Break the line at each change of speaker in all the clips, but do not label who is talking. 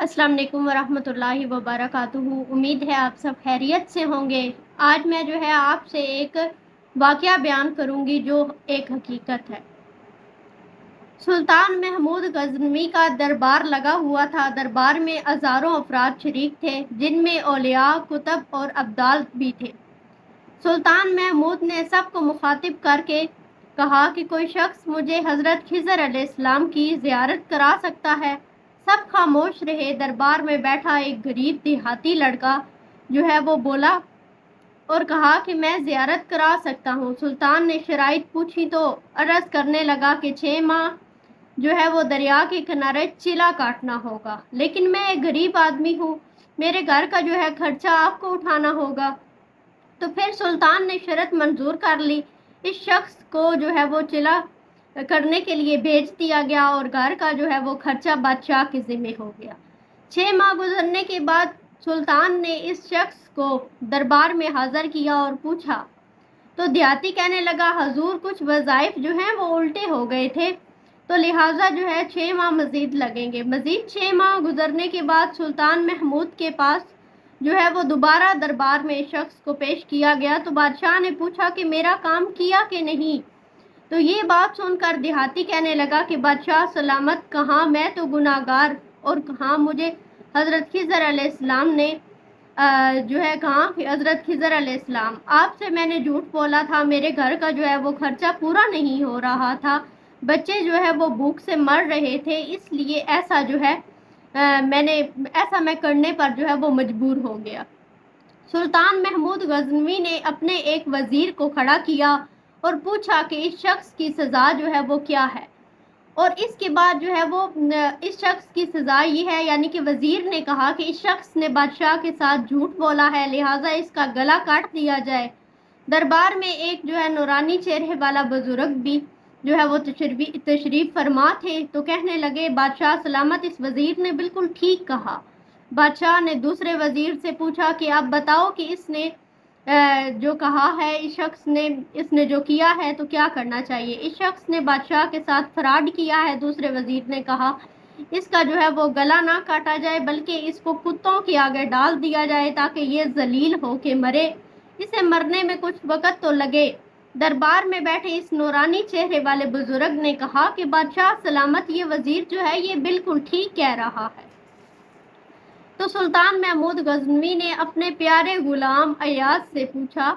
अस्सलाम वालेकुम वरहमतुल्लाहि वबरकातुहू। उम्मीद है आप सब खैरियत से होंगे। आज मैं जो है आपसे एक वाक़या बयान करूंगी जो एक हकीकत है। सुल्तान महमूद गज़नवी का दरबार लगा हुआ था। दरबार में हज़ारों अफराद शरीक थे, जिनमें औलिया, कुतुब और अब्दाल भी थे। सुल्तान महमूद ने सबको मुखातिब करके कहा कि कोई शख्स मुझे हज़रत खिज़र अलैहिस्सलाम की ज़ियारत करा सकता है। सब खामोश रहे। दरबार में बैठा एक गरीब देहाती लड़का जो है वो बोला और कहा कि मैं ज़ियारत करा सकता हूँ। सुल्तान ने शराइत पूछी तो अर्ज़ करने लगा कि 6 माह जो है वो दरिया के किनारे चिला काटना होगा, लेकिन मैं एक गरीब आदमी हूँ, मेरे घर का जो है खर्चा आपको उठाना होगा। तो फिर सुल्तान ने शर्त मंजूर कर ली। इस शख्स को जो है वो चिला करने के लिए भेज दिया गया और घर का जो है वो खर्चा बादशाह के ज़िम्मे हो गया। 6 माह गुजरने के बाद सुल्तान ने इस शख्स को दरबार में हाजिर किया और पूछा, तो देहाती कहने लगा, हजूर कुछ वज़ाइफ जो हैं वो उल्टे हो गए थे, तो लिहाजा जो है 6 माह मज़ीद लगेंगे। मज़ीद 6 माह गुजरने के बाद सुल्तान महमूद के पास जो है वो दोबारा दरबार में शख्स को पेश किया गया। तो बादशाह ने पूछा कि मेरा काम किया कि नहीं। तो ये बात सुनकर देहाती कहने लगा कि बादशाह सलामत, कहाँ मैं तो गुनाहगार और कहाँ मुझे हज़रत खिज़र अलैहिस्सलाम ने जो है कहा कि हज़रत खिज़र अलैहिस्सलाम आपसे मैंने झूठ बोला था, मेरे घर का जो है वो खर्चा पूरा नहीं हो रहा था, बच्चे जो है वो भूख से मर रहे थे, इसलिए ऐसा जो है मैं करने पर जो है वो मजबूर हो गया। सुल्तान महमूद गज़नवी ने अपने एक वज़ीर को खड़ा किया और पूछा कि इस शख्स की सज़ा जो है वो क्या है। और इसके बाद जो है वो इस शख्स की सज़ा ये है, यानी कि वज़ीर ने कहा कि इस शख्स ने बादशाह के साथ झूठ बोला है, लिहाजा इसका गला काट दिया जाए। दरबार में एक जो है नूरानी चेहरे वाला बुजुर्ग भी जो है वो तशरीफ फरमा थे, तो कहने लगे, बादशाह सलामत, इस वज़ीर ने बिल्कुल ठीक कहा। बादशाह ने दूसरे वज़ीर से पूछा कि आप बताओ कि इसने जो कहा है, इस शख्स ने इसने जो किया है तो क्या करना चाहिए। इस शख्स ने बादशाह के साथ फ्रॉड किया है। दूसरे वज़ीर ने कहा, इसका जो है वो गला ना काटा जाए, बल्कि इसको कुत्तों के आगे डाल दिया जाए ताकि ये जलील हो के मरे, इसे मरने में कुछ वक़्त तो लगे। दरबार में बैठे इस नूरानी चेहरे वाले बुजुर्ग ने कहा कि बादशाह सलामत, ये वज़ीर जो है ये बिल्कुल ठीक कह रहा है। तो सुल्तान महमूद गज़नवी ने अपने प्यारे गुलाम अयाज से पूछा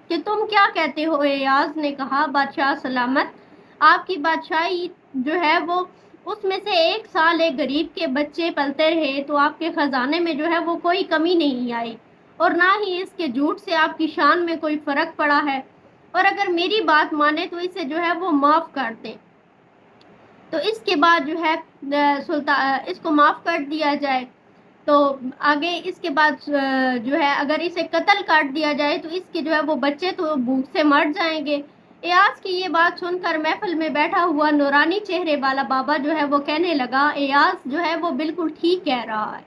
कि तुम क्या कहते हो। अयाज ने कहा, बादशाह सलामत, आपकी बादशाही जो है वो उसमें से 1 साल एक गरीब के बच्चे पलते रहे तो आपके ख़जाने में जो है वो कोई कमी नहीं आई, और ना ही इसके झूठ से आपकी शान में कोई फ़र्क पड़ा है, और अगर मेरी बात माने तो इसे जो है वो माफ़ कर दें। तो इसके बाद जो है इसको माफ़ कर दिया जाए। तो आगे इसके बाद जो है अगर इसे कत्ल काट दिया जाए तो इसके जो है वो बच्चे तो भूख से मर जाएंगे। एयाज की ये बात सुनकर महफिल में बैठा हुआ नूरानी चेहरे वाला बाबा जो है वो कहने लगा, एयाज जो है वो बिल्कुल ठीक कह रहा है।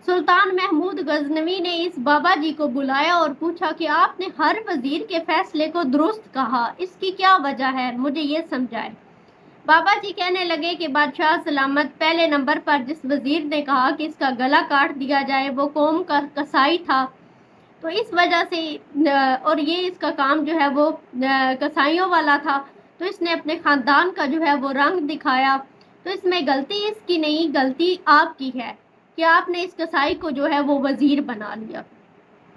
सुल्तान महमूद गज़नवी ने इस बाबा जी को बुलाया और पूछा कि आपने हर वज़ीर के फैसले को दुरुस्त कहा, इसकी क्या वजह है, मुझे ये समझाए। बाबा जी कहने लगे कि बादशाह सलामत, पहले नंबर पर जिस वज़ीर ने कहा कि इसका गला काट दिया जाए वो कौम का कसाई था, तो इस वजह से और ये इसका काम जो है वो कसाईयों वाला था, तो इसने अपने ख़ानदान का जो है वो रंग दिखाया। तो इसमें गलती इसकी नहीं, गलती आपकी है कि आपने इस कसाई को जो है वो वज़ीर बना लिया।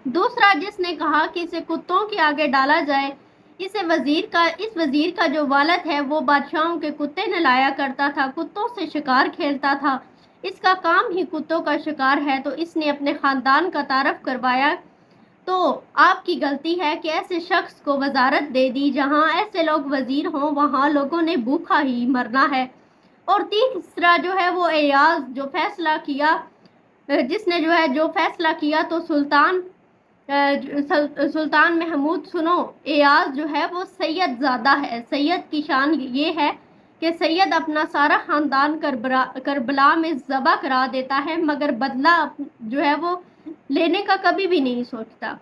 दूसरा जिसने कहा कि इसे कुत्तों के आगे डाला जाए, इस वज़ीर का जो वालिद है वो बादशाहों के कुत्ते नहलाया करता था, कुत्तों से शिकार खेलता था, इसका काम ही कुत्तों का शिकार है, तो इसने अपने ख़ानदान का तारफ़ करवाया। तो आपकी गलती है कि ऐसे शख्स को वजारत दे दी, जहां ऐसे लोग वज़ीर हों वहां लोगों ने भूखा ही मरना है। और तीसरा जो है वो एयाज जो फैसला किया जिसने जो फैसला किया, तो सुल्तान महमूद सुनो, एयाज जो है वो सैयद ज़्यादा है। सैयद की शान ये है कि सैयद अपना सारा ख़ानदान करबला में ज़बह करा देता है, मगर बदला जो है वो लेने का कभी भी नहीं सोचता।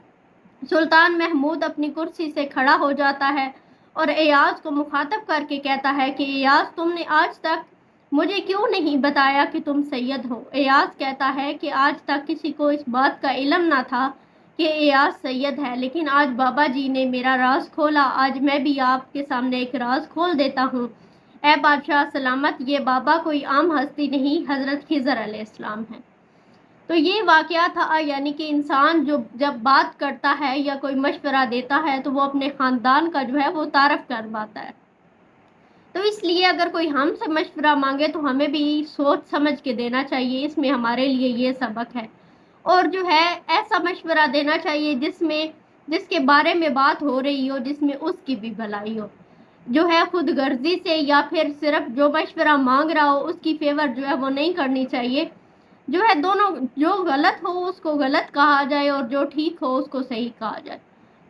सुल्तान महमूद अपनी कुर्सी से खड़ा हो जाता है और एयाज को मुखातब करके कहता है कि एयाज, तुमने आज तक मुझे क्यों नहीं बताया कि तुम सैयद हो। एयाज कहता है कि आज तक किसी को इस बात का इल्म ना था कि एयाज सैयद है, लेकिन आज बाबा जी ने मेरा राज खोला। आज मैं भी आपके सामने एक राज खोल देता हूँ। ए बादशाह सलामत, ये बाबा कोई आम हस्ती नहीं, हज़रत खिज़र अलैहिस्सलाम है। तो ये वाक़या था, यानी कि इंसान जो जब बात करता है या कोई मशवरा देता है तो वो अपने ख़ानदान का जो है वो तारफ़ करवाता है। तो इसलिए अगर कोई हमसे मशवरा मांगे तो हमें भी सोच समझ के देना चाहिए। इसमें हमारे लिए ये सबक है। और जो है ऐसा मशवरा देना चाहिए जिसके बारे में बात हो रही हो, जिसमें उसकी भी भलाई हो। जो है खुद गर्जी से या फिर सिर्फ जो मशवरा मांग रहा हो उसकी फेवर जो है वो नहीं करनी चाहिए। जो है दोनों, जो गलत हो उसको गलत कहा जाए और जो ठीक हो उसको सही कहा जाए।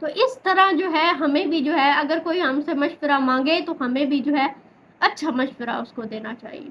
तो इस तरह जो है हमें भी जो है, अगर कोई हमसे मशवरा मांगे तो हमें भी जो है अच्छा मशवरा उसको देना चाहिए।